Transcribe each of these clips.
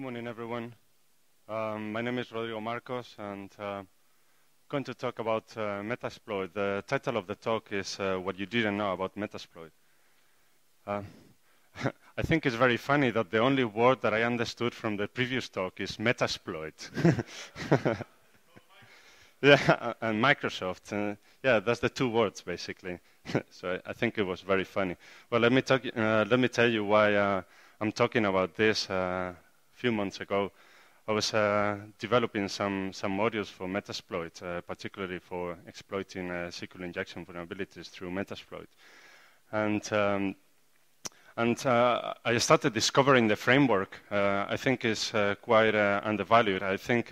morning, everyone. My name is Rodrigo Marcos, and I'm going to talk about Metasploit. The title of the talk is What You Didn't Know About Metasploit. I think it's very funny that the only word that I understood from the previous talk is Metasploit. Yeah, and Microsoft. Yeah, that's the two words, basically. So I think it was very funny. Well, let me tell you why I'm talking about this. A few months ago, I was developing some modules for Metasploit, particularly for exploiting SQL injection vulnerabilities through Metasploit. And I started discovering the framework. I think is quite undervalued. I think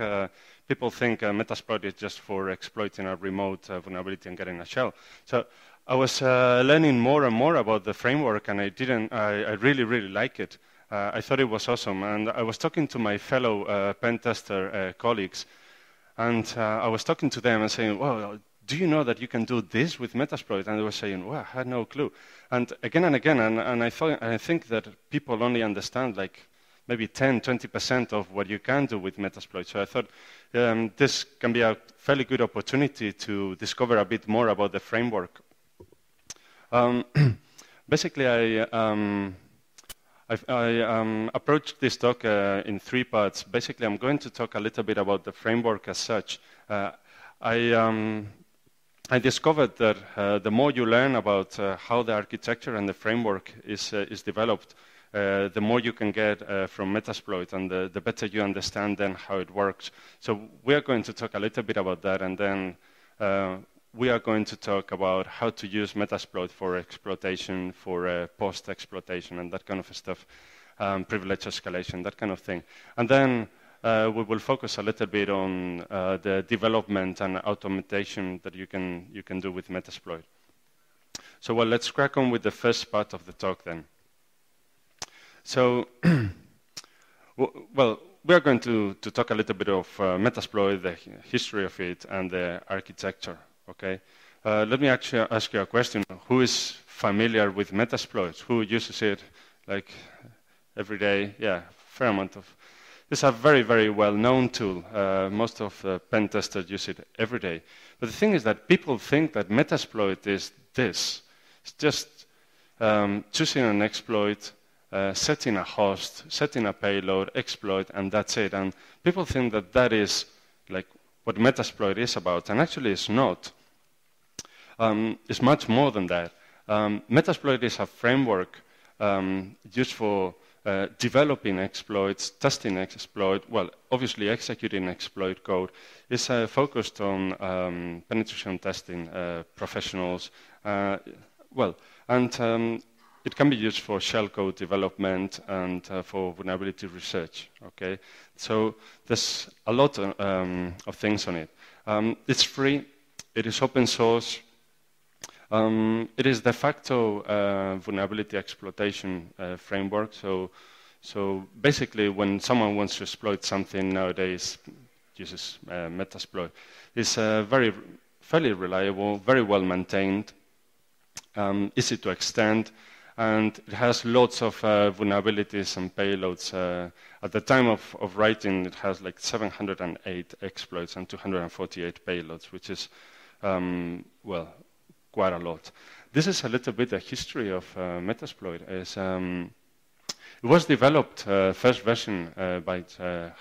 people think Metasploit is just for exploiting a remote vulnerability and getting a shell. So I was learning more and more about the framework, and I really, really like it. I thought it was awesome. And I was talking to my fellow pen tester colleagues, and I was talking to them and saying, well, do you know that you can do this with Metasploit? And they were saying, well, I had no clue. And again, and I think that people only understand like maybe 10, 20% of what you can do with Metasploit. So I thought this can be a fairly good opportunity to discover a bit more about the framework. Basically, I approached this talk in three parts. Basically, I'm going to talk a little bit about the framework as such. I discovered that the more you learn about how the architecture and the framework is developed, the more you can get from Metasploit, and the better you understand then how it works. So we are going to talk a little bit about that, and then we are going to talk about how to use Metasploit for exploitation, for post-exploitation, and that kind of stuff, privilege escalation, that kind of thing. And then we will focus a little bit on the development and automation that you can do with Metasploit. So well, let's crack on with the first part of the talk then. So, well, we are going to talk a little bit of Metasploit, the history of it, and the architecture. Okay. Let me actually ask you a question. Who is familiar with Metasploit? Who uses it like every day? Yeah, fair amount of. It's a very, very well-known tool. Most of pen testers use it every day. But the thing is that people think that Metasploit is this. It's just choosing an exploit, setting a host, setting a payload, exploit, and that's it. And people think that that is like what Metasploit is about, and actually it's not. It's much more than that. Metasploit is a framework used for developing exploits, testing exploit, well, obviously executing exploit code. Is focused on penetration testing professionals, well, and it can be used for shellcode development and for vulnerability research, okay? So there's a lot of things on it. It's free, it is open source, it is de facto vulnerability exploitation framework. So basically, when someone wants to exploit something nowadays, uses Metasploit. It's fairly reliable, very well maintained, easy to extend, and it has lots of vulnerabilities and payloads. At the time of writing, it has like 708 exploits and 248 payloads, which is, well, quite a lot. This is a little bit the history of Metasploit. It was developed, first version by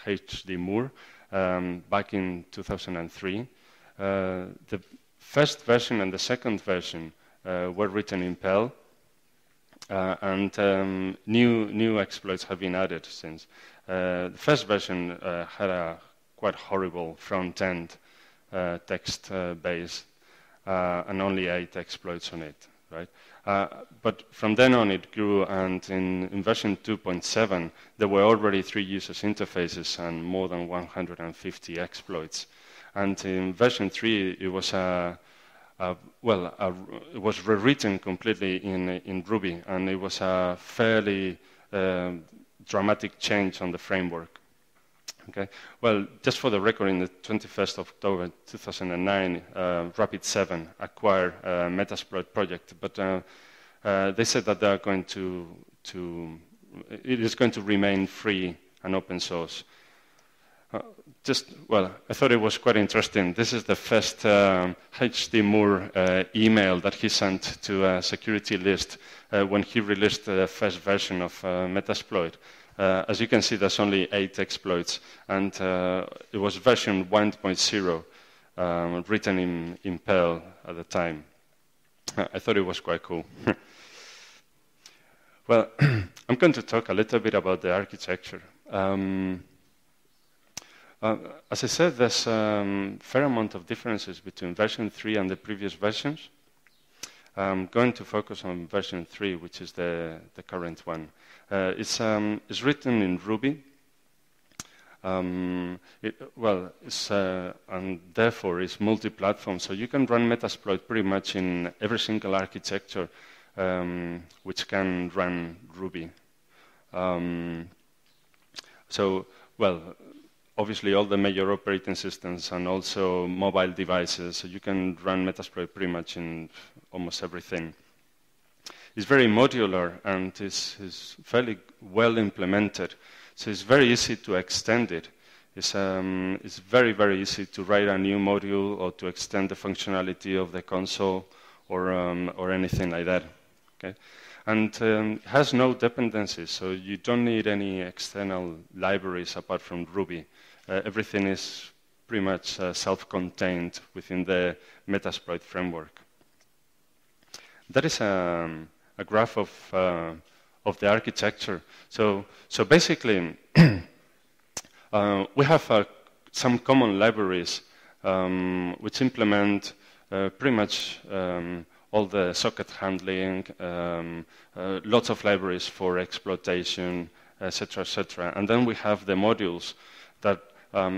H.D. Moore back in 2003. The first version and the second version were written in Perl, and new exploits have been added since. The first version had a quite horrible front-end text base, and only 8 exploits on it, right? But from then on it grew, and in version 2.7 there were already 3 users interfaces and more than 150 exploits. And in version 3 it was it was rewritten completely in Ruby, and it was a fairly dramatic change on the framework. Okay. Well, just for the record, in the 21st of October 2009, Rapid7 acquired Metasploit project, but they said that they are going to it is going to remain free and open source. I thought it was quite interesting. This is the first H.D. Moore email that he sent to a security list when he released the first version of Metasploit. As you can see, there's only 8 exploits, and it was version 1.0, written in Perl at the time. I thought it was quite cool. Well, I'm going to talk a little bit about the architecture. As I said, there's a fair amount of differences between version 3 and the previous versions. I'm going to focus on version 3, which is the current one. It's written in Ruby. And therefore it's multi-platform, so you can run Metasploit pretty much in every single architecture which can run Ruby. Obviously all the major operating systems and also mobile devices, so you can run Metasploit pretty much in almost everything. It's very modular and is fairly well implemented, so it's very easy to extend it. It's very, very easy to write a new module or to extend the functionality of the console or anything like that. Okay? And it has no dependencies, so you don't need any external libraries apart from Ruby. Everything is pretty much self-contained within the Metasploit framework. That is a graph of the architecture. So basically, we have some common libraries which implement pretty much all the socket handling, lots of libraries for exploitation, etc., etc. And then we have the modules that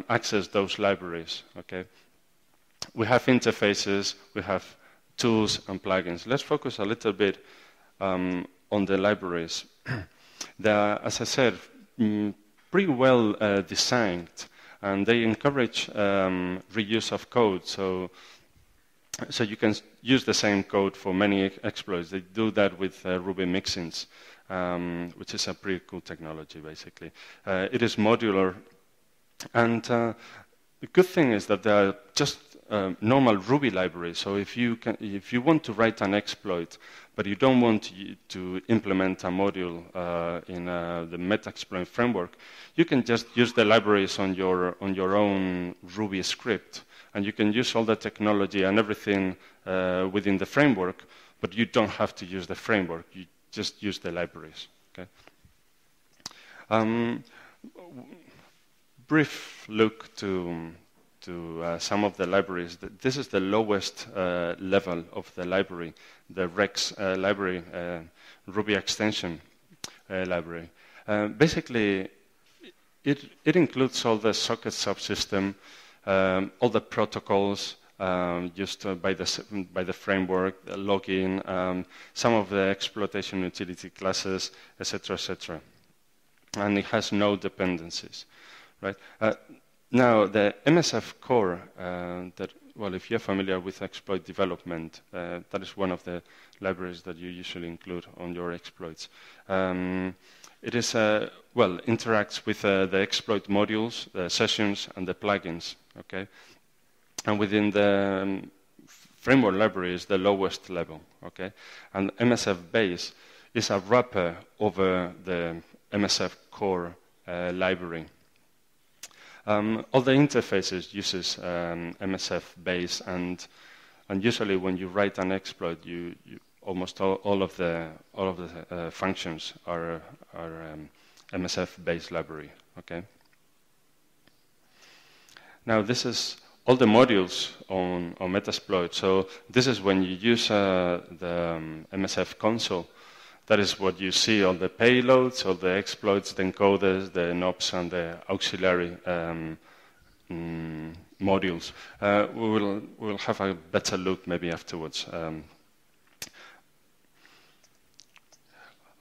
access those libraries. Okay, we have interfaces, we have tools and plugins. Let's focus a little bit on the libraries. They are, as I said, pretty well designed, and they encourage reuse of code. So you can use the same code for many exploits. They do that with Ruby mixins, which is a pretty cool technology, basically. It is modular, and the good thing is that they are just normal Ruby libraries. So if you want to write an exploit, but you don't want to implement a module in the Metasploit framework, you can just use the libraries on your own Ruby script, and you can use all the technology and everything within the framework, but you don't have to use the framework. You just use the libraries. Okay. Brief look to some of the libraries. This is the lowest level of the library, the Rex library, Ruby extension library. Basically, it includes all the socket subsystem, all the protocols used by the framework, the login, some of the exploitation utility classes, etc., etc. And it has no dependencies, right? Now, the MSF core, if you're familiar with exploit development, that is one of the libraries that you usually include on your exploits. It is, interacts with the exploit modules, the sessions, and the plugins, okay? And within the framework library is the lowest level, okay? And MSF base is a wrapper over the MSF core library. All the interfaces uses MSF base, and usually when you write an exploit, you almost all of the functions are MSF base library. Okay. Now this is all the modules on Metasploit. So this is when you use the MSF console. That is what you see, all the payloads, all the exploits, the encoders, the knobs, and the auxiliary modules. We'll have a better look maybe afterwards.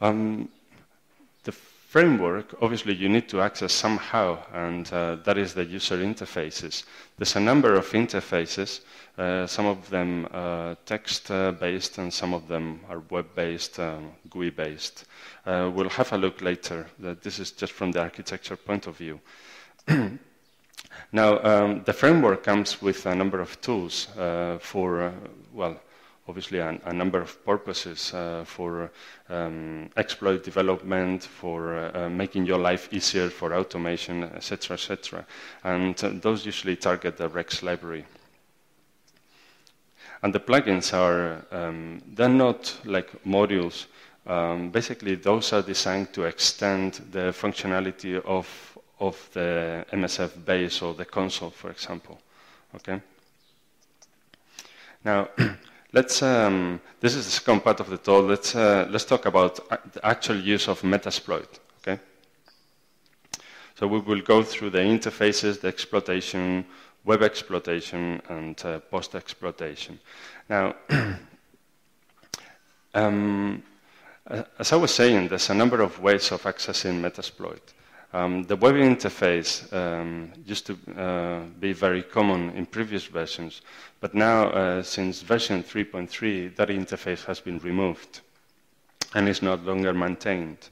The framework, obviously you need to access somehow, and that is the user interfaces. There's a number of interfaces, some of them text-based and some of them are web-based, GUI-based. We'll have a look later. This is just from the architecture point of view. Now, the framework comes with a number of tools for, well, obviously a number of purposes for exploit development, for making your life easier, for automation, etc., etc. And those usually target the Rex library. And the plugins are, they're not like modules. Basically, those are designed to extend the functionality of the MSF base or the console, for example. Okay. Now, let's. This is the second part of the talk. Let's talk about the actual use of Metasploit. Okay. So we will go through the interfaces, the exploitation, web exploitation, and post exploitation. Now, as I was saying, there's a number of ways of accessing Metasploit. The web interface used to be very common in previous versions, but now, since version 3.3, that interface has been removed and is no longer maintained.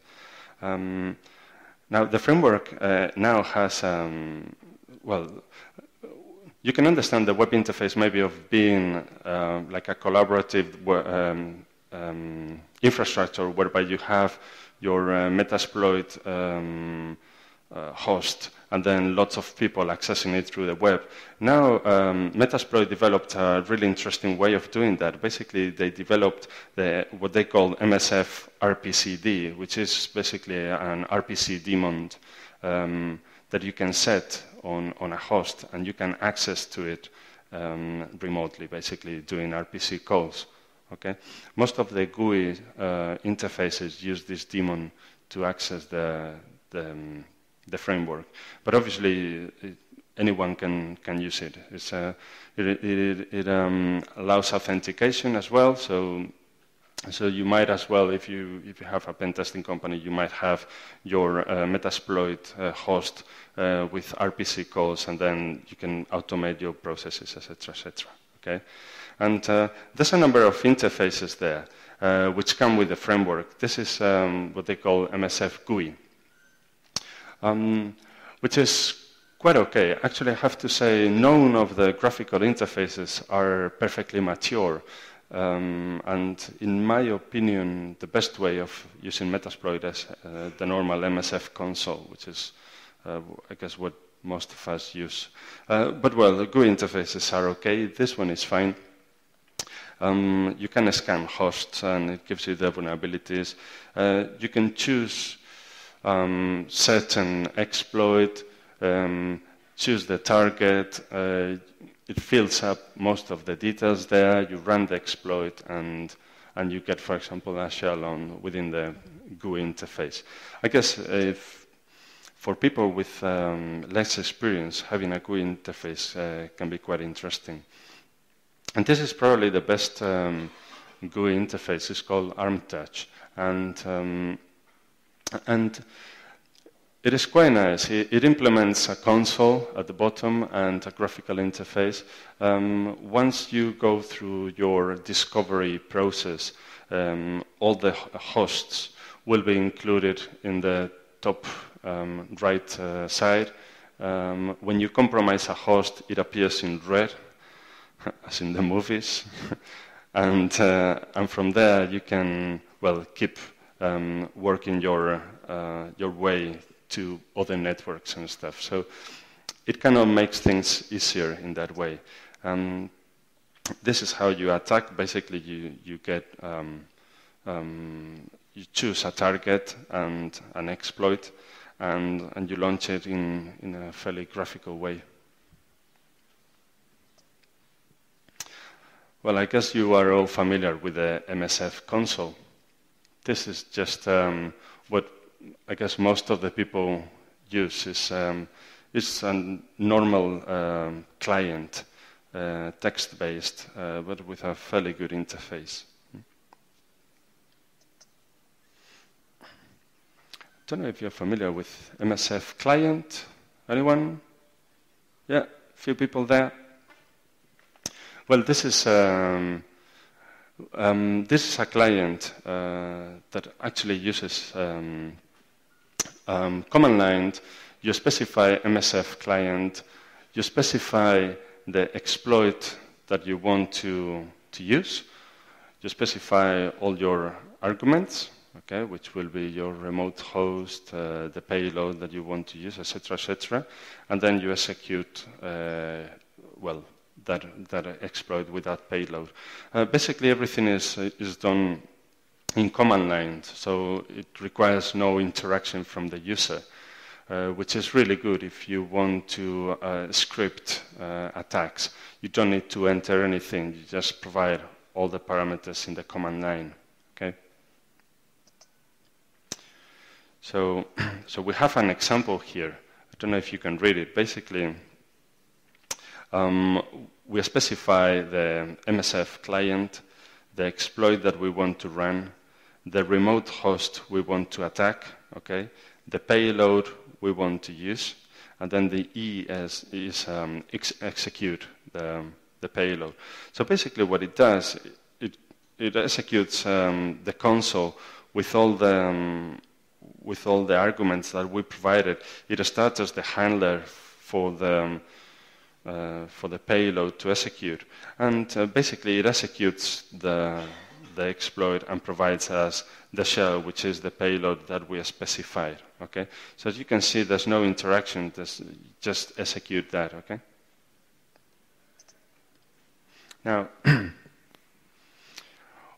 Now, the framework now has, well, you can understand the web interface maybe of being like a collaborative infrastructure whereby you have your Metasploit host and then lots of people accessing it through the web. Now, Metasploit developed a really interesting way of doing that. Basically, they developed what they call MSF RPCD, which is basically an RPC daemon that you can set on a host, and you can access to it remotely, basically doing RPC calls. Okay, most of the GUI interfaces use this daemon to access the framework, but obviously anyone can use it. It allows authentication as well, so you might as well, if you have a pen testing company, you might have your Metasploit host with RPC calls, and then you can automate your processes, etc., etc. Okay. And there's a number of interfaces there which come with the framework. This is what they call MSF GUI, which is quite okay. Actually, I have to say none of the graphical interfaces are perfectly mature. And in my opinion, the best way of using Metasploit is the normal MSF console, which is, I guess, what most of us use. But well, the GUI interfaces are okay. This one is fine. You can scan hosts, and it gives you the vulnerabilities. You can choose set an exploit, choose the target. It fills up most of the details there. You run the exploit, and you get, for example, a shell within the GUI interface. I guess if for people with less experience, having a GUI interface can be quite interesting. And this is probably the best GUI interface. It's called ArmTouch, and it is quite nice. It implements a console at the bottom and a graphical interface. Once you go through your discovery process, all the hosts will be included in the top right side. When you compromise a host, it appears in red, as in the movies, and from there you can, well, keep working your way to other networks and stuff. So it kind of makes things easier in that way. This is how you attack. Basically, you get you choose a target and an exploit, and you launch it in a fairly graphical way. Well, I guess you are all familiar with the MSF console. This is just what I guess most of the people use. It's a normal client, text-based, but with a fairly good interface. don't know if you're familiar with MSF client. Anyone? Yeah, a few people there. Well, this is a client that actually uses command line. You specify MSF client. You specify the exploit that you want to use. You specify all your arguments, okay, which will be your remote host, the payload that you want to use, etc., and then you execute, well, that exploit with that payload. Basically, everything is done in command line, so it requires no interaction from the user, which is really good if you want to script attacks. You don't need to enter anything. You just provide all the parameters in the command line. Okay. So we have an example here. I don't know if you can read it. Basically, we specify the MSF client, the exploit that we want to run, the remote host we want to attack, okay, the payload we want to use, and then the E is execute the payload. So basically what it does, it executes the console with all the arguments that we provided. It starts as the handler for the payload to execute, and basically it executes the exploit and provides us the shell, which is the payload that we specified. Okay, so as you can see, there's no interaction. Just execute that. Okay. Now,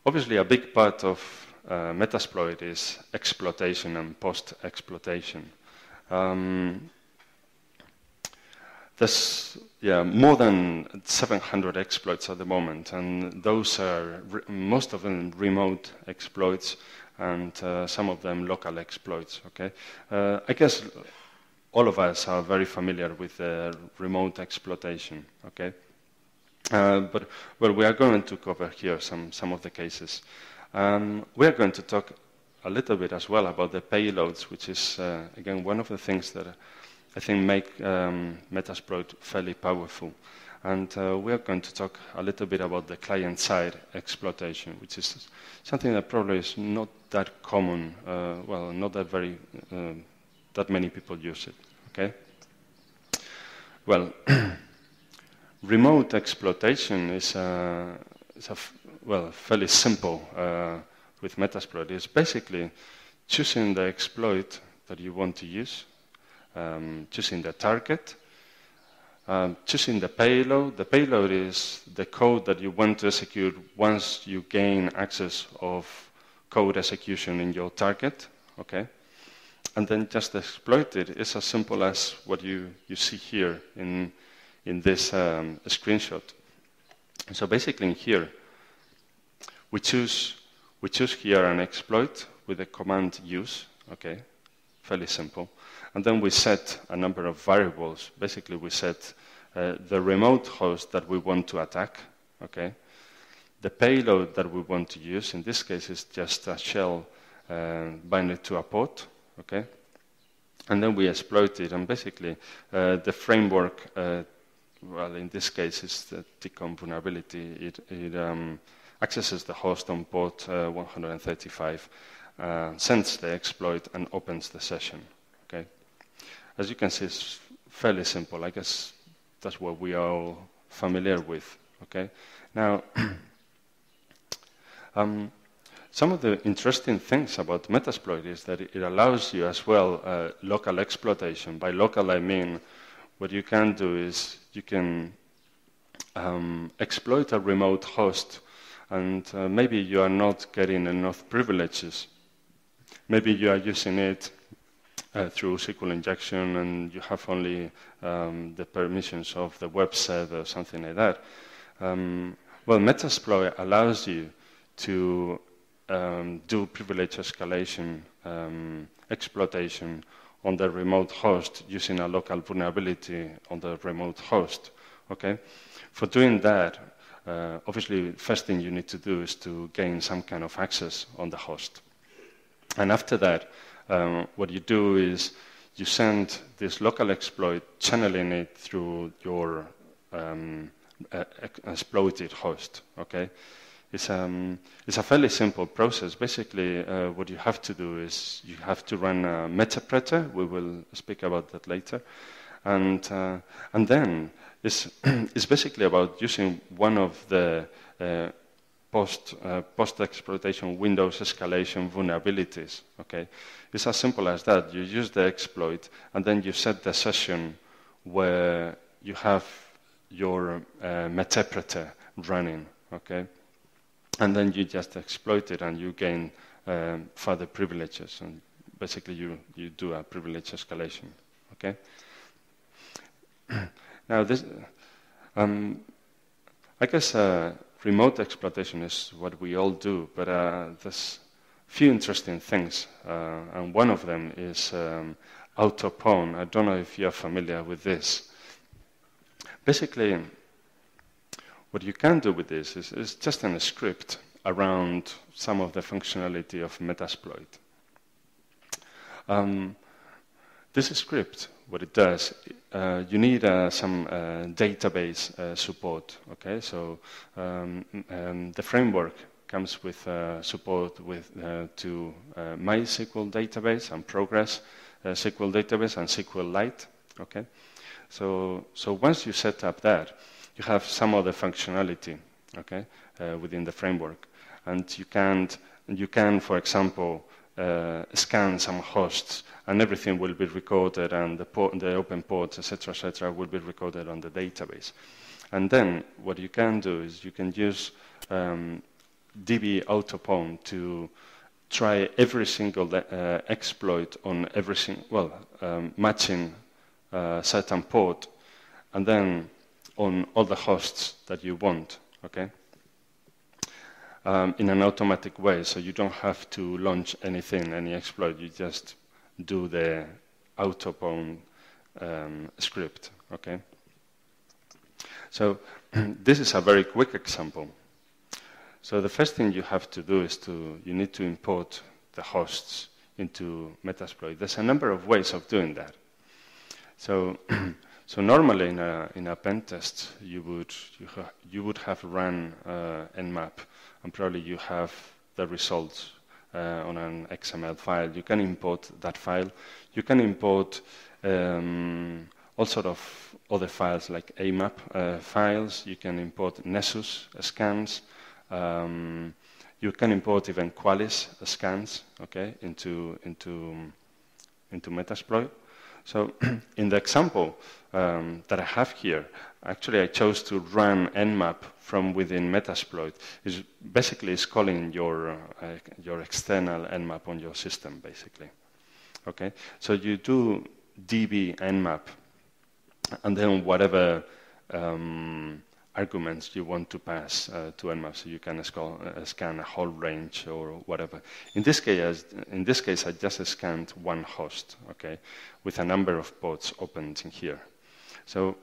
obviously, a big part of Metasploit is exploitation and post-exploitation. There's more than 700 exploits at the moment, and those are most of them remote exploits, and some of them local exploits. Okay, I guess all of us are very familiar with remote exploitation. Okay, but well, we are going to cover here some of the cases. We are going to talk a little bit as well about the payloads, which is again one of the things that I think make Metasploit fairly powerful. And we are going to talk a little bit about the client-side exploitation, which is something that probably is not that common, well, not that that many people use it, okay? Well, remote exploitation is fairly simple with Metasploit. It's basically choosing the exploit that you want to use, choosing the target, choosing the payload. The payload is the code that you want to execute once you gain access of code execution in your target, okay? And then just exploit it. It's as simple as what you see here in this screenshot. So basically in here, we choose here an exploit with the command use, okay? Fairly simple. And then we set a number of variables. Basically, we set the remote host that we want to attack, okay? The payload that we want to use, in this case, is just a shell binding to a port, okay? And then we exploit it, and basically, the framework, well, in this case, is the TCOM vulnerability. It accesses the host on port 135, sends the exploit, and opens the session, okay? As you can see, it's fairly simple. I guess that's what we are all familiar with, okay? Now, some of the interesting things about Metasploit is that it allows you as well local exploitation. By local, I mean what you can do is you can exploit a remote host, and maybe you are not getting enough privileges. Maybe you are using it through SQL injection, and you have only the permissions of the web server or something like that. Well, Metasploit allows you to do privilege escalation exploitation on the remote host using a local vulnerability on the remote host. Okay, for doing that, obviously, first thing you need to do is to gain some kind of access on the host. And after that, what you do is you send this local exploit, channeling it through your exploited host. Okay, it's a fairly simple process. Basically, what you have to do is you have to run a Metasploit. We will speak about that later, and then it's basically about using one of the post-exploitation Windows escalation vulnerabilities. Okay, it's as simple as that. You use the exploit, and then you set the session where you have your Metasploit running. Okay, and then you just exploit it, and you gain further privileges, and basically you do a privilege escalation. Okay. Now this, I guess. Remote exploitation is what we all do, but there's a few interesting things, and one of them is auto-pawn. I don't know if you're familiar with this. Basically, what you can do with this is just a script around some of the functionality of Metasploit. This script, what it does, you need some database support. Okay, so the framework comes with support to MySQL database and Progress SQL database and SQLite. Okay, so once you set up that, you have some other functionality. Okay, within the framework, and you can, for example, scan some hosts, and everything will be recorded, and the open ports, etc., will be recorded on the database. And then what you can do is you can use DB Autopawn to try every single exploit on every single, matching certain port, and then on all the hosts that you want. Okay. In an automatic way, so you don't have to launch anything, any exploit. You just do the Autopawn script. Okay. So this is a very quick example. So the first thing you have to do is you need to import the hosts into Metasploit. There's a number of ways of doing that. So normally in a pen test, you would have run Nmap, and probably you have the results on an XML file. You can import that file. You can import all sort of other files like AMAP files. You can import Nessus scans. You can import even Qualys scans, okay, into Metasploit. So in the example that I have here, actually I chose to run Nmap from within Metasploit. It's calling your external Nmap on your system, basically. Okay, so you do db Nmap, and then whatever arguments you want to pass to Nmap, so you can scan a whole range or whatever. In this case, I just scanned one host, okay, with a number of ports opened in here. So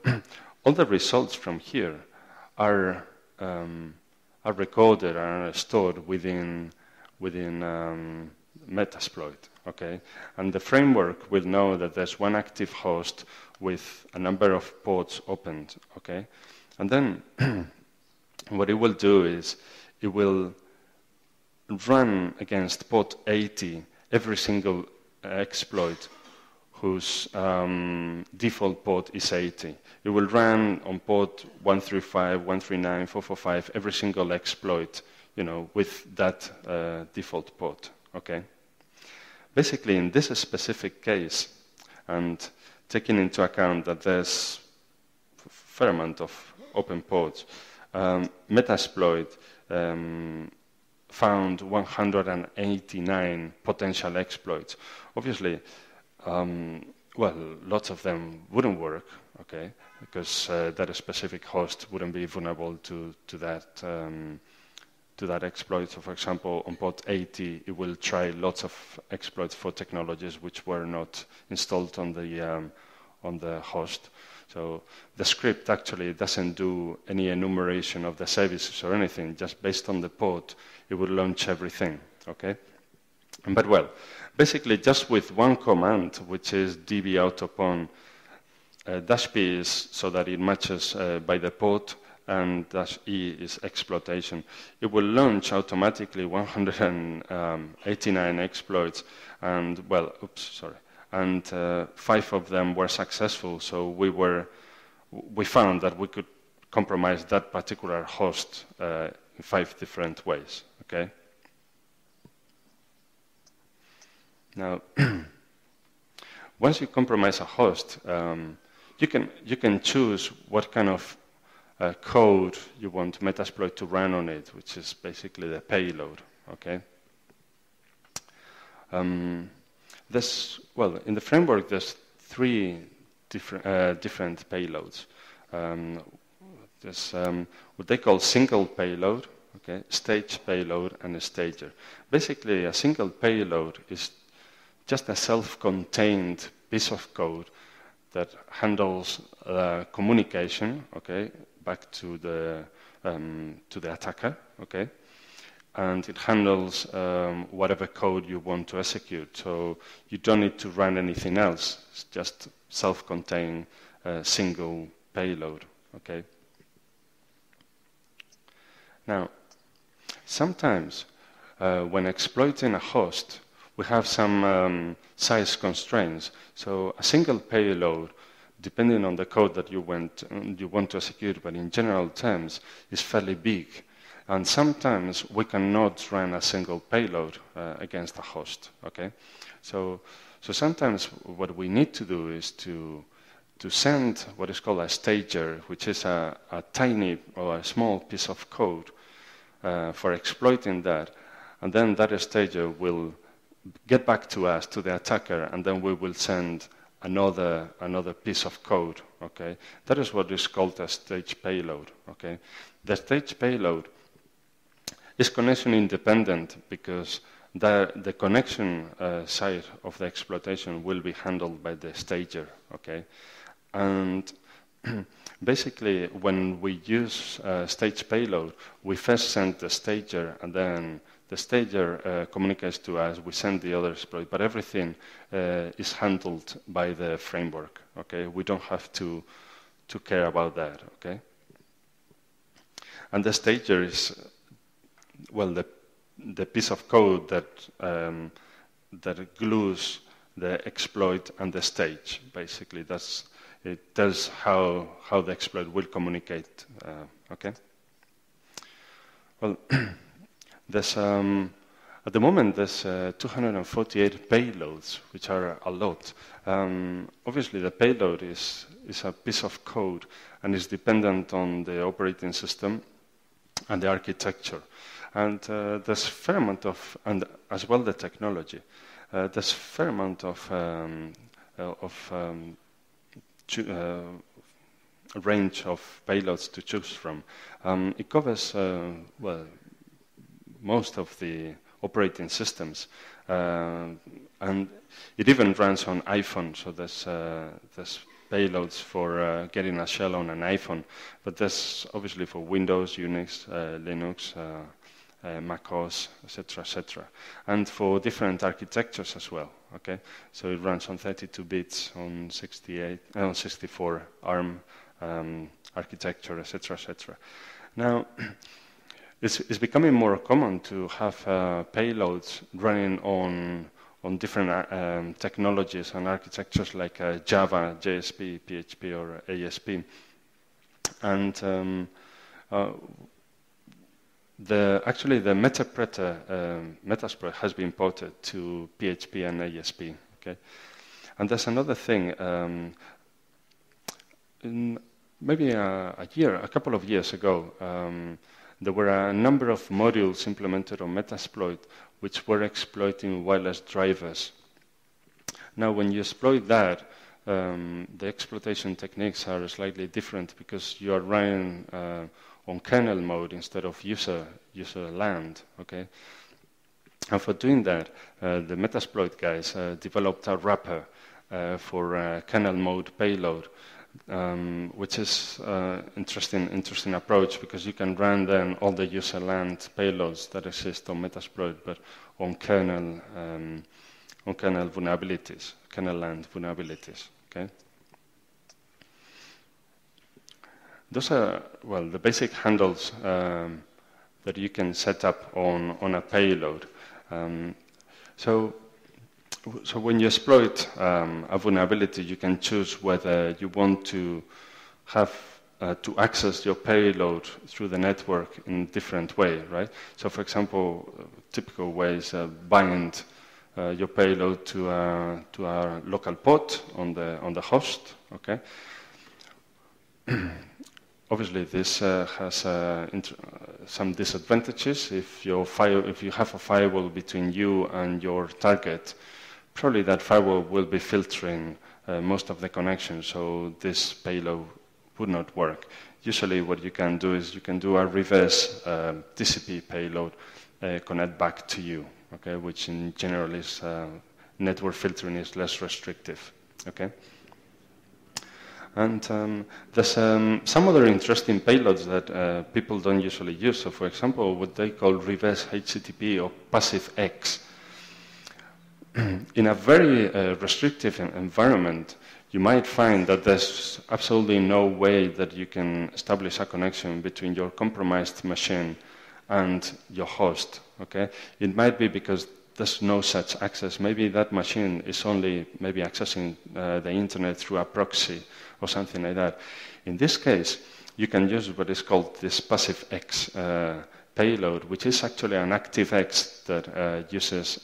all the results from here are recorded and are stored within Metasploit, okay, and the framework will know that there's one active host with a number of ports opened, okay. And then what it will do is it will run against port 80 every single exploit whose default port is 80. It will run on port 135, 139, 445 every single exploit, with that default port. Okay. Basically, in this specific case, and taking into account that there's a fair amount of open ports, Metasploit found 189 potential exploits. Obviously, lots of them wouldn't work, okay, because that specific host wouldn't be vulnerable to that exploit. So, for example, on port 80, it will try lots of exploits for technologies which were not installed on the host. So the script actually doesn't do any enumeration of the services or anything. Just based on the port, it will launch everything. Okay. But well, basically just with one command, which is db autopon -p is so that it matches by the port, and -e is exploitation. It will launch automatically 189 exploits, and well, and 5 of them were successful. So we found that we could compromise that particular host in 5 different ways. Okay. Now, once you compromise a host, you can choose what kind of code you want Metasploit to run on it, which is basically the payload. Okay. Well, in the framework, there's 3 different payloads. There's what they call single payload, okay, stage payload, and a stager. Basically, a single payload is just a self-contained piece of code that handles communication, okay, back to the attacker, okay, and it handles whatever code you want to execute. So you don't need to run anything else. It's just self-contained single payload, okay. Now, sometimes when exploiting a host, we have some size constraints. So a single payload, depending on the code that you want to execute, but in general terms, is fairly big. And sometimes we cannot run a single payload against a host. Okay, so sometimes what we need to do is to send what is called a stager, which is a tiny or a small piece of code for exploiting that, and then that stager will get back to us, to the attacker, and then we will send another piece of code. Okay, that is what is called a stage payload. Okay, the stage payload is connection independent because the connection side of the exploitation will be handled by the stager. Okay, and basically when we use stage payload, we first send the stager, and then the stager communicates to us, we send the other exploit, but everything is handled by the framework. Okay, we don't have to care about that. Okay, and the stager is, well, the piece of code that glues the exploit and the stage. Basically, it tells how the exploit will communicate. Okay. Well, there's at the moment there's 248 payloads, which are a lot. Obviously, the payload is a piece of code and is dependent on the operating system and the architecture. And there's a fair amount of, and as well the technology, there's a fair amount of range of payloads to choose from. It covers, well, most of the operating systems. And it even runs on iPhone, so there's payloads for getting a shell on an iPhone. But there's obviously for Windows, Unix, Linux, Mac OS, etc., etc., and for different architectures as well. Okay, so it runs on 32 bits, on 64 ARM architecture, etc., etc. Now, it's becoming more common to have payloads running on different technologies and architectures like Java, JSP, PHP, or ASP, and actually, the Metasploit has been ported to PHP and ASP. Okay, and there's another thing. Maybe a couple of years ago, there were a number of modules implemented on Metasploit which were exploiting wireless drivers. Now, when you exploit that, the exploitation techniques are slightly different because you are running on kernel mode instead of user land. Okay, and for doing that, the Metasploit guys developed a wrapper for kernel mode payload, which is interesting approach, because you can run then all the user land payloads that exist on Metasploit, but on kernel vulnerabilities, kernel land vulnerabilities. Okay. Those are, well, the basic handles that you can set up on a payload. So when you exploit a vulnerability, you can choose whether you want to have to access your payload through the network in a different way, right? So, for example, typical ways bind your payload to a local port on the host. Okay. Obviously, this has some disadvantages. If you have a firewall between you and your target, probably that firewall will be filtering most of the connections, so this payload would not work. Usually, what you can do is you can do a reverse TCP payload connect back to you, okay, which in general is network filtering is less restrictive, okay. And there's some other interesting payloads that people don't usually use. So, for example, what they call reverse HTTP or passive X. In a very restrictive environment, you might find that there's absolutely no way that you can establish a connection between your compromised machine and your host. Okay, it might be because there's no such access. Maybe that machine is only maybe accessing the internet through a proxy or something like that. In this case, you can use what is called this passive X payload, which is actually an active X that uses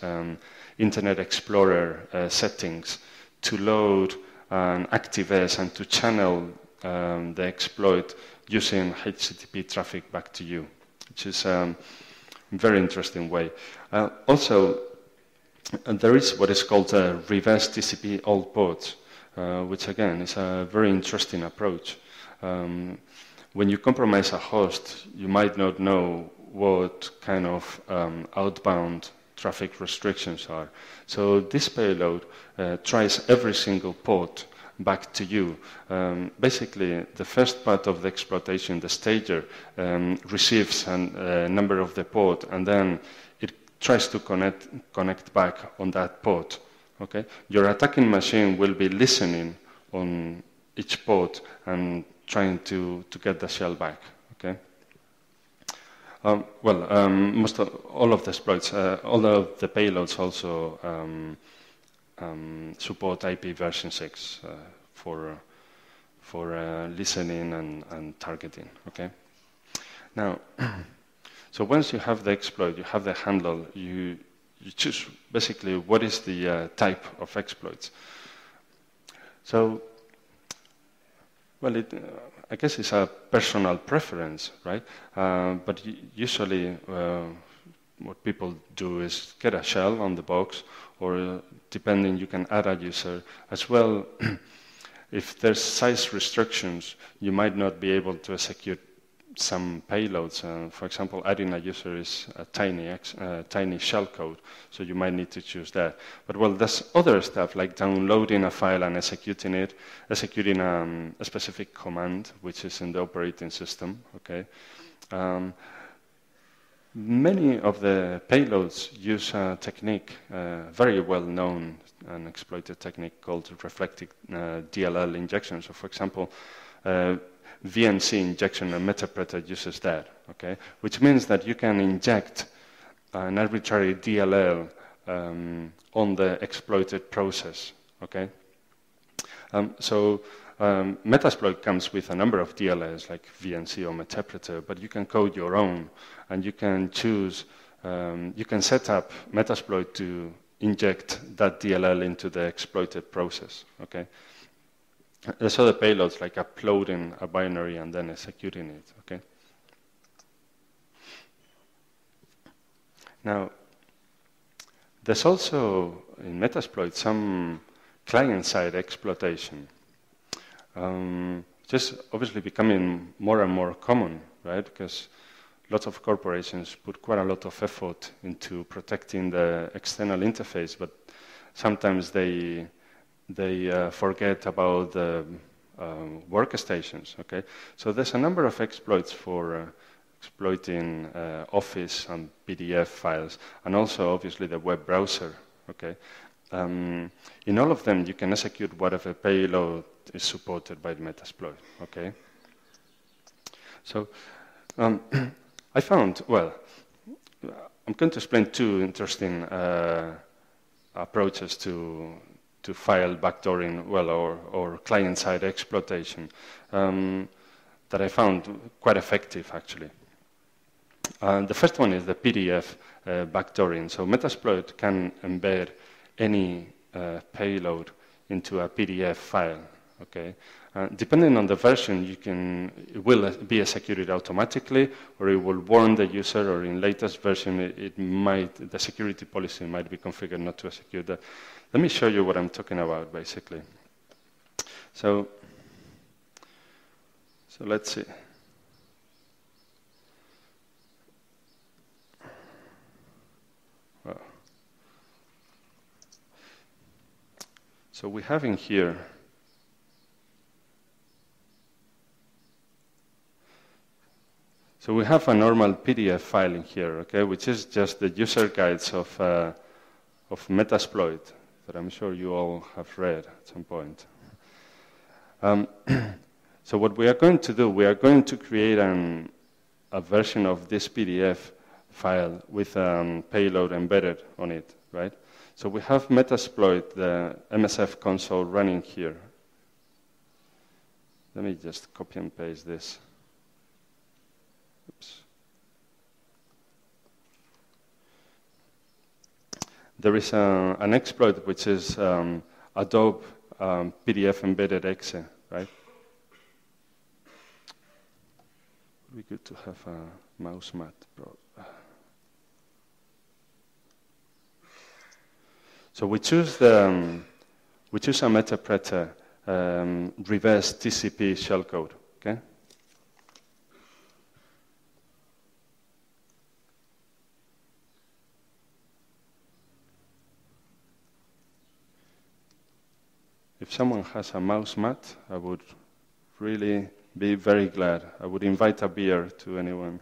Internet Explorer settings to load an active S and to channel the exploit using HTTP traffic back to you, which is a very interesting way. Also, there is what is called a reverse TCP all ports, which again is a very interesting approach. When you compromise a host, you might not know what kind of outbound traffic restrictions are. So this payload tries every single port back to you. Basically, the first part of the exploitation, the stager, receives a number of the port, and then it tries to connect back on that port. Okay, your attacking machine will be listening on each port and trying to get the shell back. Okay. All of the exploits, all of the payloads also support IP version 6 for listening and targeting. Okay. Now, so once you have the exploit, you have the handle, you choose basically what is the type of exploits. So, well, I guess it's a personal preference, right? But usually what people do is get a shell on the box, or depending, you can add a user as well. If there's size restrictions, you might not be able to execute some payloads. For example, adding a user is a tiny shell code, so you might need to choose that. But well, there's other stuff like downloading a file and executing it, executing a specific command, which is in the operating system. Okay. Many of the payloads use a technique, very well known and exploited technique called reflective DLL injection. So, for example, VNC injection, and Metasploit uses that, okay? Which means that you can inject an arbitrary DLL on the exploited process, okay? Metasploit comes with a number of DLLs like VNC or Metasploit, but you can code your own, and you can choose, you can set up Metasploit to inject that DLL into the exploited process, okay? There's other payloads like uploading a binary and then executing it, okay? Now, there's also, in Metasploit, some client-side exploitation. Just obviously becoming more and more common, right? Because lots of corporations put quite a lot of effort into protecting the external interface, but sometimes they forget about the workstations. Okay, so there's a number of exploits for exploiting Office and PDF files, and also obviously the web browser. Okay, in all of them you can execute whatever payload is supported by the Metasploit. Okay, so I found, well, I'm going to explain two interesting approaches to file backdooring, well, or client-side exploitation that I found quite effective, actually. The first one is the PDF backdooring. So Metasploit can embed any payload into a PDF file. Okay, depending on the version, it will be executed automatically, or it will warn the user, or in latest version, the security policy might be configured not to execute that. Let me show you what I'm talking about, basically. So let's see. Well, so we have in here So we have a normal PDF file in here, okay, which is just the user guides of Metasploit that I'm sure you all have read at some point. So what we are going to do, we are going to create a version of this PDF file with payload embedded on it, right? So we have Metasploit, the MSF console running here. Let me just copy and paste this. Oops. There is an exploit which is Adobe PDF embedded exe, right? It would be good to have a mouse mat. So we choose a Metasploit reverse TCP shellcode, okay? If someone has a mouse mat, I would really be very glad. I would invite a beer to anyone.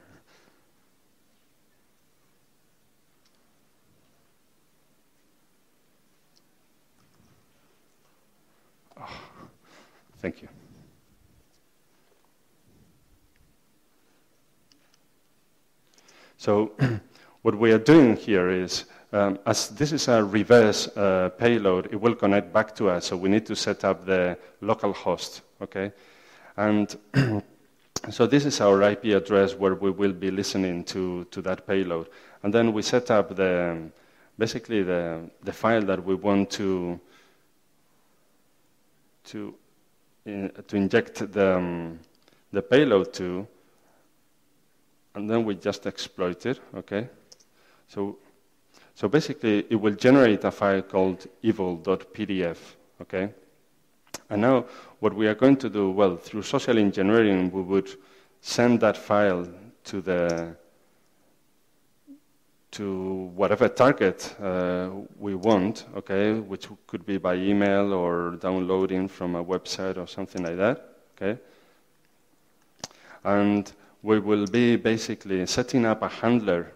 Oh, thank you. So what we are doing here is, as this is a reverse payload, it will connect back to us, so we need to set up the local host, okay? And so this is our IP address where we will be listening to that payload. And then we set up basically the file that we want to inject the payload to, and then we just exploit it, okay? So basically, it will generate a file called evil.pdf, okay? And now, what we are going to do, well, through social engineering, we would send that file to whatever target we want, okay, which could be by email or downloading from a website or something like that, okay? And we will be basically setting up a handler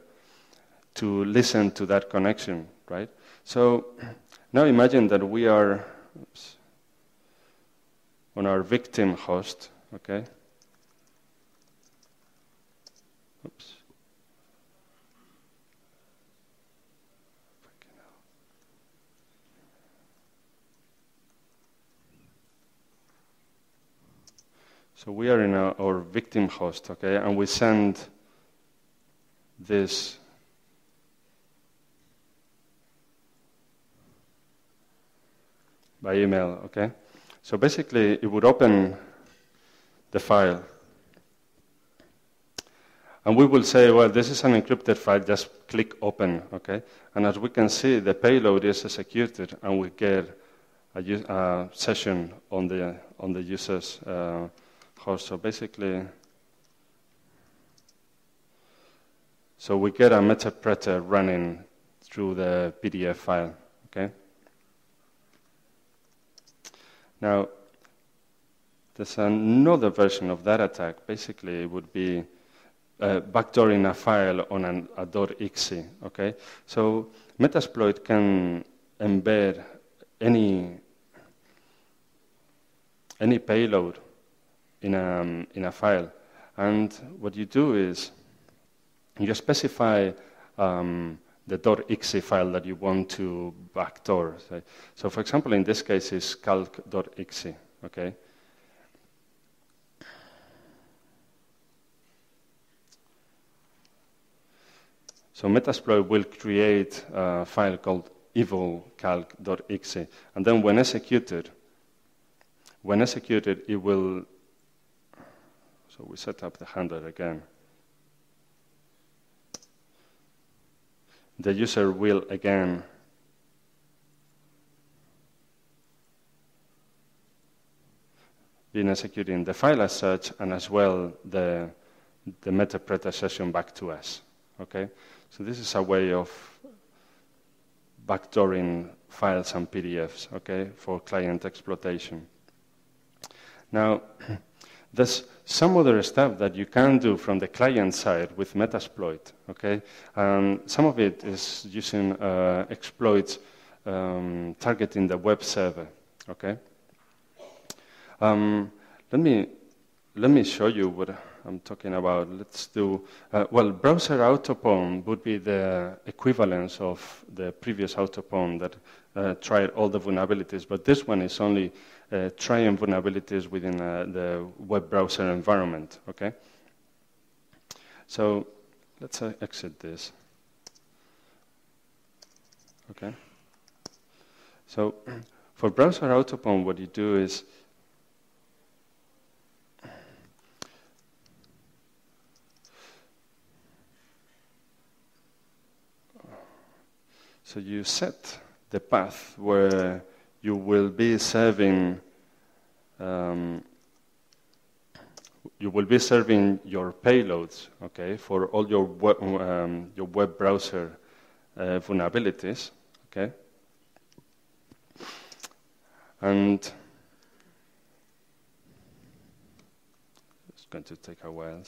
to listen to that connection, right? So now imagine that we are on our victim host, okay? Oops. So we are in our victim host, okay? And we send this by email, okay? So basically, it would open the file. And we will say, well, this is an encrypted file, just click open, okay? And as we can see, the payload is executed, and we get a session on the user's host. So basically, so we get a Metasploit running through the PDF file, okay? Now, there's another version of that attack. Basically, it would be backdooring a file on a .exe, okay? So Metasploit can embed any payload in a file. And what you do is you specify the .exe file that you want to backdoor. So for example, in this case, it's calc.exe, okay? So Metasploit will create a file called evilcalc.exe, and then when executed, it will, so we set up the handler again. The user will again be executing the file as such, and as well the Metapreter session back to us, okay? So this is a way of backdooring files and PDFs, okay, for client exploitation. Now, there's some other stuff that you can do from the client side with Metasploit, okay? Some of it is using exploits targeting the web server, okay? Let me show you what I'm talking about. Let's do, well, browser autopwn would be the equivalence of the previous autopwn that tried all the vulnerabilities, but this one is only trying vulnerabilities within the web browser environment, okay? So let's exit this, okay? So for browser autopwn, what you do is so you set the path where you will be serving your payloads, okay, for all your web browser vulnerabilities, okay, and it's going to take a while.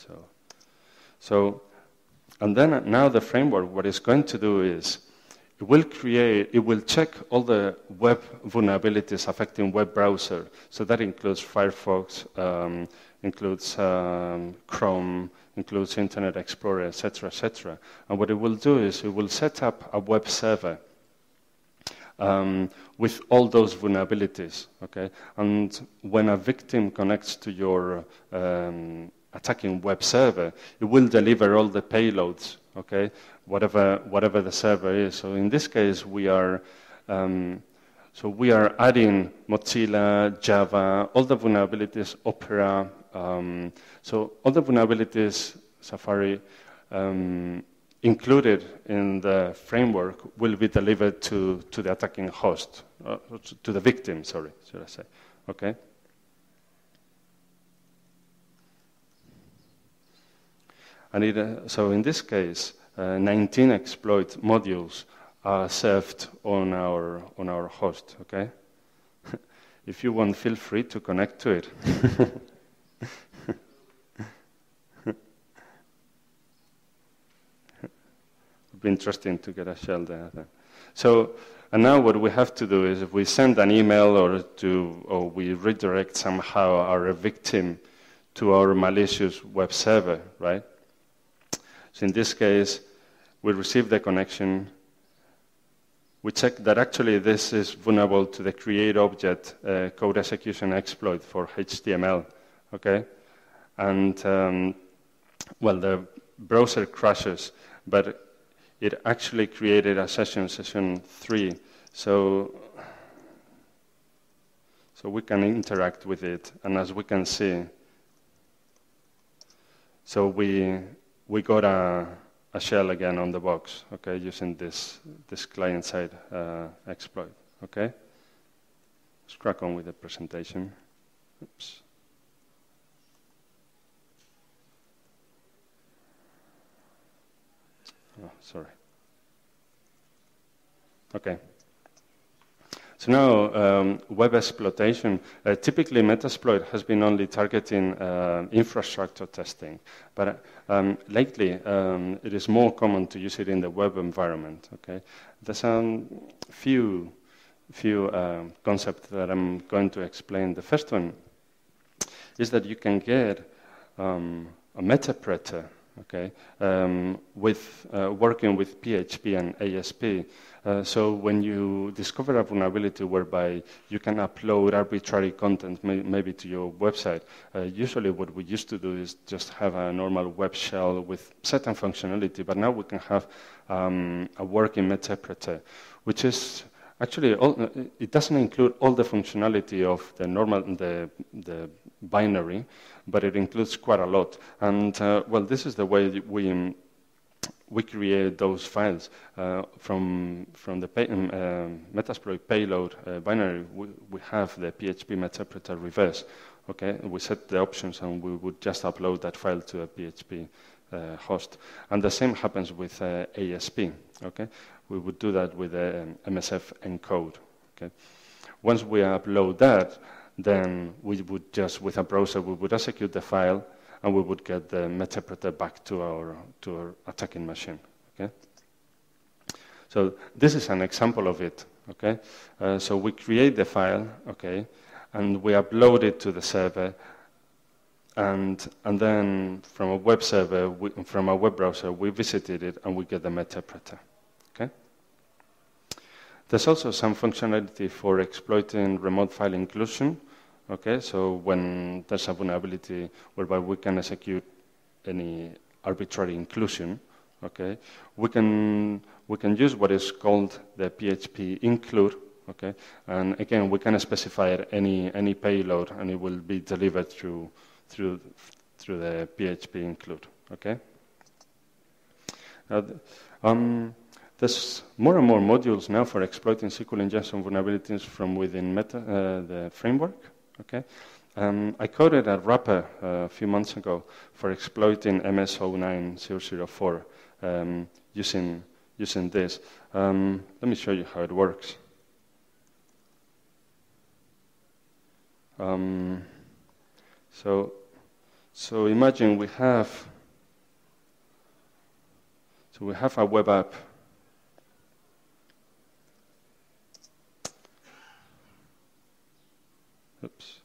And then now the framework, what it's going to do is it will check all the web vulnerabilities affecting web browser. So that includes Firefox, includes Chrome, includes Internet Explorer, etc., etc. And what it will do is it will set up a web server with all those vulnerabilities, okay? And when a victim connects to your attacking web server, it will deliver all the payloads, okay? Whatever the server is. So in this case, we are adding Mozilla, Java, all the vulnerabilities, Opera. So all the vulnerabilities, Safari, included in the framework will be delivered to the attacking host, to the victim, sorry, should I say, okay? And so in this case, 19 exploit modules are served on our host, okay? If you want, feel free to connect to it. It'd be interesting to get a shell there. So, and now what we have to do is if we send an email or we redirect somehow our victim to our malicious web server, right? So in this case, we receive the connection. We check that actually this is vulnerable to the create object code execution exploit for HTML, okay? And, well, the browser crashes, but it actually created a session 3, so we can interact with it. And as we can see, so we got a shell again on the box, okay, using this client-side exploit, okay? Let's crack on with the presentation. Oops. Oh, sorry. Okay. So now, web exploitation. Typically, Metasploit has been only targeting infrastructure testing, but lately it is more common to use it in the web environment. Okay, there's a few concepts that I'm going to explain. The first one is that you can get a metapreter, okay, with working with PHP and ASP. So when you discover a vulnerability whereby you can upload arbitrary content maybe to your website, usually what we used to do is just have a normal web shell with certain functionality, but now we can have a working metapreter, which is actually, it doesn't include all the functionality of the normal, the binary, but it includes quite a lot. And well, this is the way we create those files from the Metasploit payload binary. We have the PHP metapreter reverse. Okay, we set the options, and we would just upload that file to a PHP host. And the same happens with ASP. Okay, we would do that with MSF encode. Okay, once we upload that, then we would just, with a browser, we would execute the file, and we would get the metapreter back to our attacking machine. Okay, so this is an example of it. Okay, so we create the file. Okay, and we upload it to the server, and then from a web server, from a web browser, we visited it, and we get the metapreter. Okay. There's also some functionality for exploiting remote file inclusion. Okay, so when there's a vulnerability whereby we can execute any arbitrary inclusion, okay, we can use what is called the PHP include. Okay, and again, we can specify any payload, and it will be delivered through the PHP include. Okay. There's more and more modules now for exploiting SQL injection vulnerabilities from within the framework. Okay, I coded a wrapper a few months ago for exploiting MS09004 using this. Let me show you how it works. So imagine we have a web app. Oops.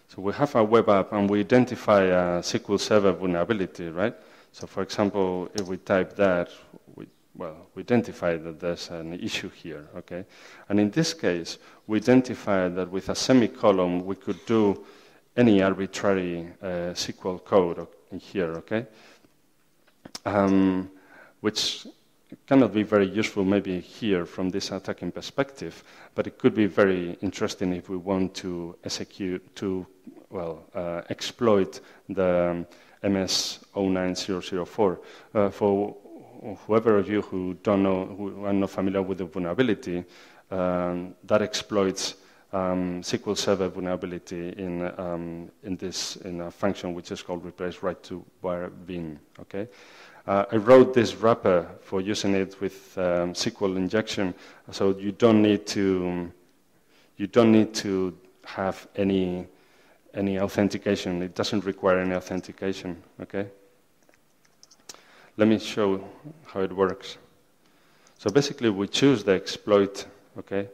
So we have a web app, and we identify a SQL Server vulnerability, right? So for example, if we type that, we identify that there's an issue here, okay? And in this case, we identify that with a semicolon, we could do any arbitrary SQL code in here, okay? Which cannot be very useful maybe here from this attacking perspective, but it could be very interesting if we want to exploit the MS09004. For whoever of you who are not familiar with the vulnerability, that exploits SQL Server vulnerability in a function which is called replace write to var bin. Okay. I wrote this wrapper for using it with SQL injection, so you don't need to have any authentication. It doesn't require any authentication. Okay. Let me show how it works. So basically, we choose the exploit, okay,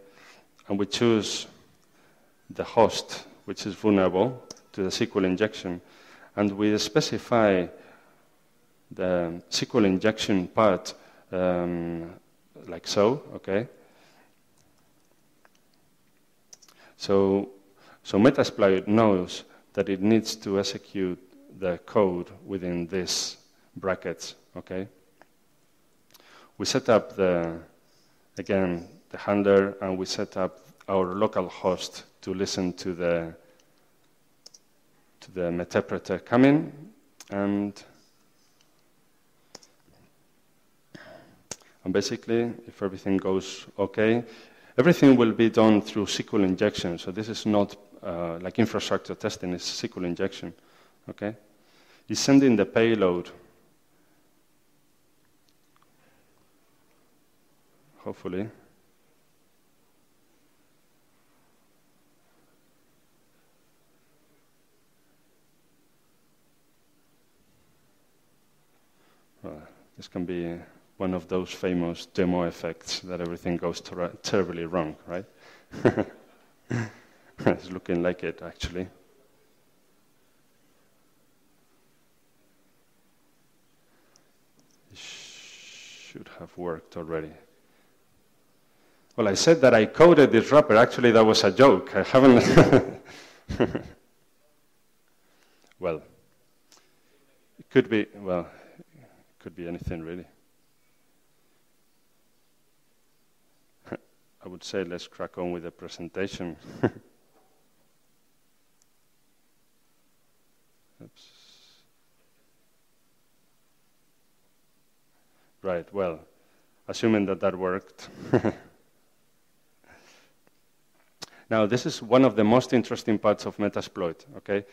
and we choose the host which is vulnerable to the SQL injection, and we specify the SQL injection part like so, okay? So Metasploit knows that it needs to execute the code within these brackets, okay? We set up the handler, and we set up our local host to listen to the metapreter coming, and basically, if everything goes okay, everything will be done through SQL injection. So this is not like infrastructure testing, it's SQL injection, okay? It's sending the payload. hopefully. Well, this can be one of those famous demo effects that everything goes terribly wrong, right? It's looking like it, actually. It should have worked already. Well, I said that I coded this wrapper. Actually, that was a joke. I haven't... Well, it could be, well, it could be anything, really. I would say let's crack on with the presentation. Oops. Right, well, assuming that that worked. Now, this is one of the most interesting parts of Metasploit, okay?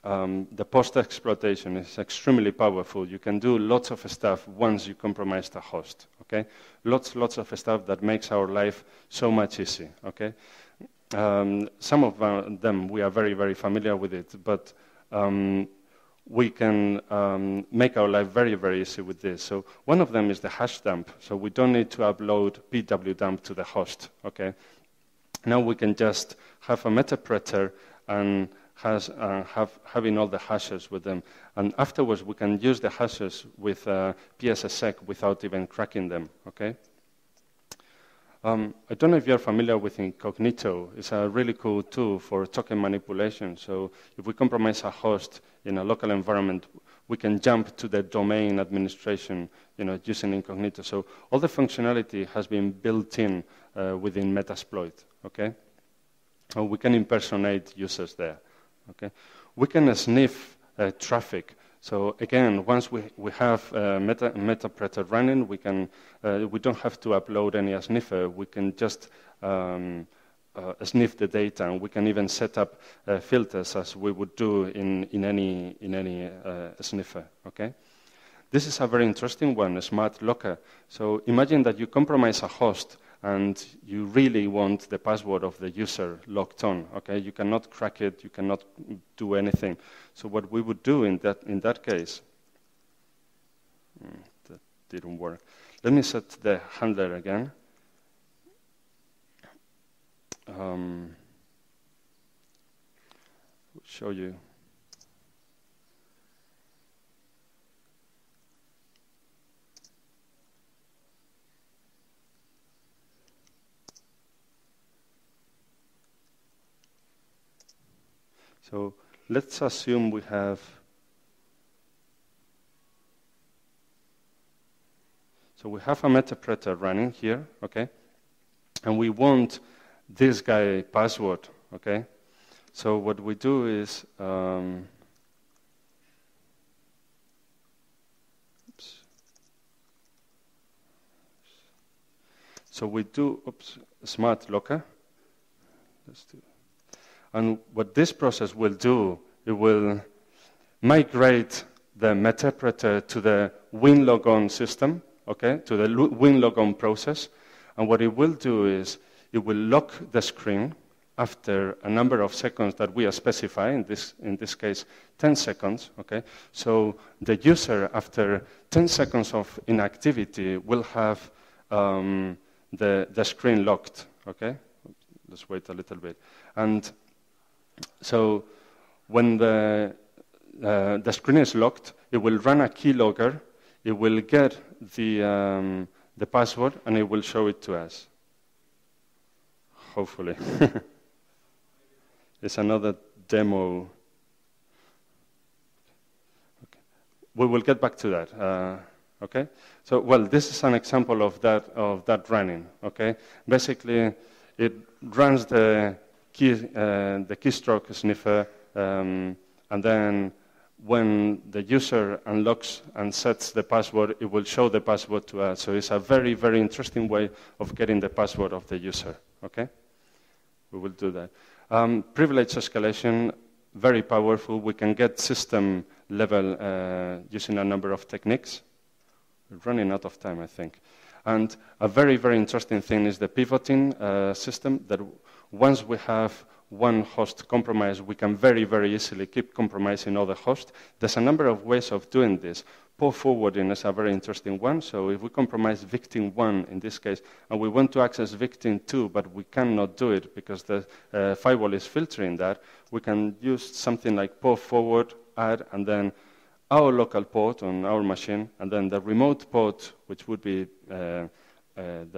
The post-exploitation is extremely powerful. You can do lots of stuff once you compromise the host, okay? Lots of stuff that makes our life so much easy, okay? Some of them, we are very, very familiar with it, but we can make our life very, very easy with this. So one of them is the hash dump. So we don't need to upload pwdump to the host, okay? Now we can just have a metapreter and having all the hashes with them. And afterwards, we can use the hashes with PSSEC without even cracking them, okay? I don't know if you're familiar with Incognito. It's a really cool tool for token manipulation. So if we compromise a host in a local environment, we can jump to the domain administration, using Incognito. So all the functionality has been built in within Metasploit, okay? And we can impersonate users there, okay? We can sniff traffic. So again, once we have Metapreter running, we don't have to upload any sniffer. We can just sniff the data, and we can even set up filters as we would do in any sniffer. Okay. This is a very interesting one, a smart locker. So imagine that you compromise a host and you really want the password of the user locked on. Okay, you cannot crack it, you cannot do anything. So what we would do in that case, that didn't work. Let me set the handler again. I'll show you. So let's assume we have a metapreter running here, okay? And we want this guy password, okay? So what we do is so we do smart locker. Let's do. And what this process will do, it will migrate the metapreter to the WinLogon system, okay, to the WinLogon process. And what it will do is it will lock the screen after a number of seconds that we are specifying, in this case, 10 seconds, okay? So the user, after 10 seconds of inactivity, will have the screen locked, okay? Let's wait a little bit. And so when the screen is locked, it will run a keylogger, it will get the password, and it will show it to us. Hopefully. It's another demo. Okay. We will get back to that. Okay. So, well, this is an example of that running. Okay. Basically, it runs the keystroke sniffer, and then when the user unlocks and sets the password, it will show the password to us. So it's a very, very interesting way of getting the password of the user. Okay. We will do that. Privilege escalation, very powerful. We can get system level using a number of techniques. We're running out of time, I think. And a very, very interesting thing is the pivoting system, that once we have one host compromised, we can very, very easily keep compromising other hosts. There's a number of ways of doing this. Port forwarding is a very interesting one. So if we compromise victim 1 in this case, and we want to access victim 2, but we cannot do it because the firewall is filtering that, we can use something like port forward, add, and then our local port on our machine, and then the remote port, which would be the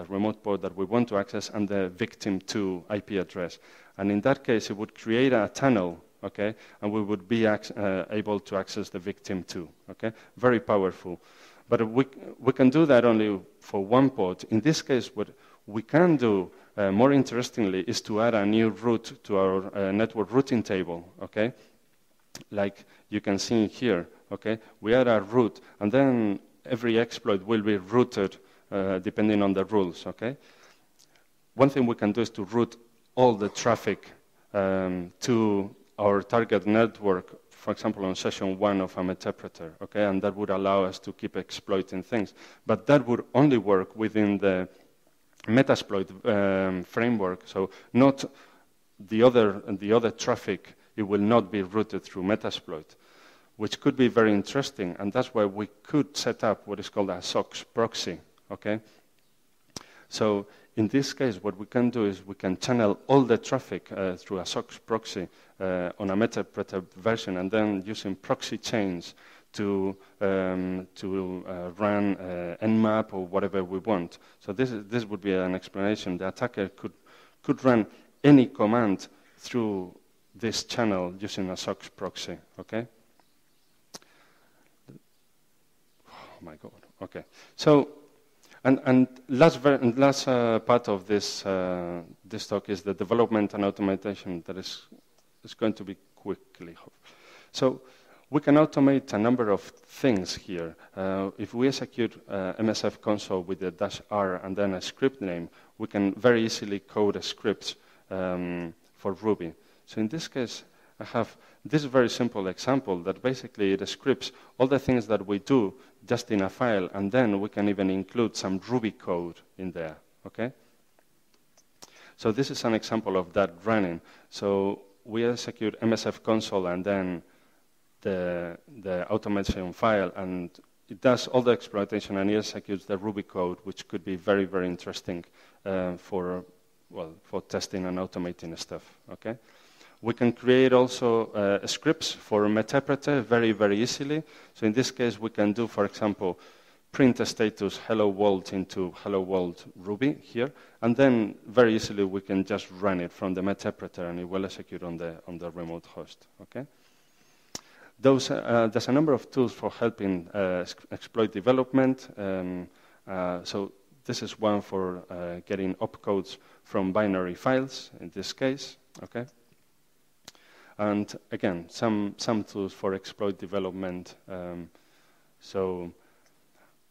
remote port that we want to access, and the victim 2 IP address. And in that case, it would create a tunnel, okay, and we would be able to access the victim 2, okay? Very powerful. But we can do that only for one port. In this case, what we can do, more interestingly, is to add a new route to our network routing table, okay? Like you can see here, okay? We add a route, and then every exploit will be routed depending on the rules, okay? One thing we can do is to route all the traffic to our target network, for example, on session 1 of a Metasploit, okay? And that would allow us to keep exploiting things. But that would only work within the Metasploit framework, so not the other traffic. It will not be routed through Metasploit, which could be very interesting, and that's why we could set up what is called a SOX proxy, okay? So in this case, what we can do is we can channel all the traffic through a SOX proxy on a Metasploit version, and then using proxy chains to run Nmap or whatever we want. So this would be an explanation. The attacker could run any command through this channel using a SOX proxy, okay? Oh my God, okay. So, and last part of this talk is the development and automation that is going to be quickly. So we can automate a number of things here. If we execute MSF console with the -r and then a script name, we can very easily code a script for Ruby. So in this case, I have this very simple example that basically it scripts all the things that we do just in a file, and then we can even include some Ruby code in there, okay? So this is an example of that running. So we execute MSF console and then the automation file, and it does all the exploitation, and it executes the Ruby code, which could be very, very interesting for testing and automating stuff, okay? We can create also scripts for Metasploit very, very easily. So in this case, we can do, for example, print a status hello world into hello world Ruby here, and then very easily we can just run it from the Metasploit, and it will execute on the remote host. Okay. There's a number of tools for helping exploit development. So this is one for getting opcodes from binary files in this case. Okay. And again, some tools for exploit development. So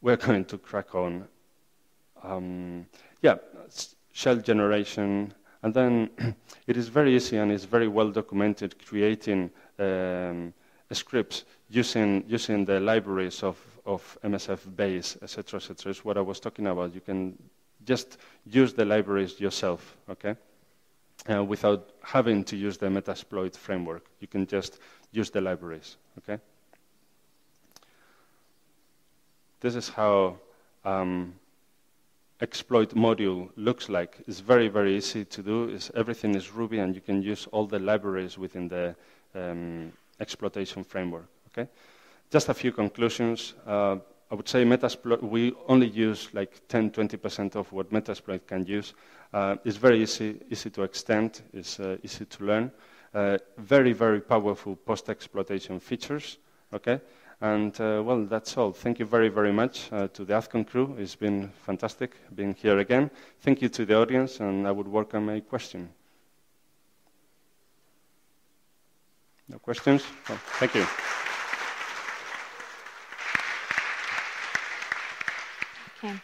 we're going to crack on. Shell generation, and then it is very easy and it's very well documented creating scripts using the libraries of MSF base, etc., etc. Is what I was talking about. You can just use the libraries yourself, okay? Without having to use the Metasploit framework. You can just use the libraries, okay? This is how exploit module looks like. It's very, very easy to do. Everything is Ruby, and you can use all the libraries within the exploitation framework, okay? Just a few conclusions. I would say Metasploit, we only use like 10-20% of what Metasploit can use. It's very easy to extend, it's easy to learn. Very, very powerful post-exploitation features, okay? And well, that's all. Thank you very, very much to the AthCon crew. It's been fantastic being here again. Thank you to the audience, and I would welcome a question. No questions? Oh, thank you. Okay.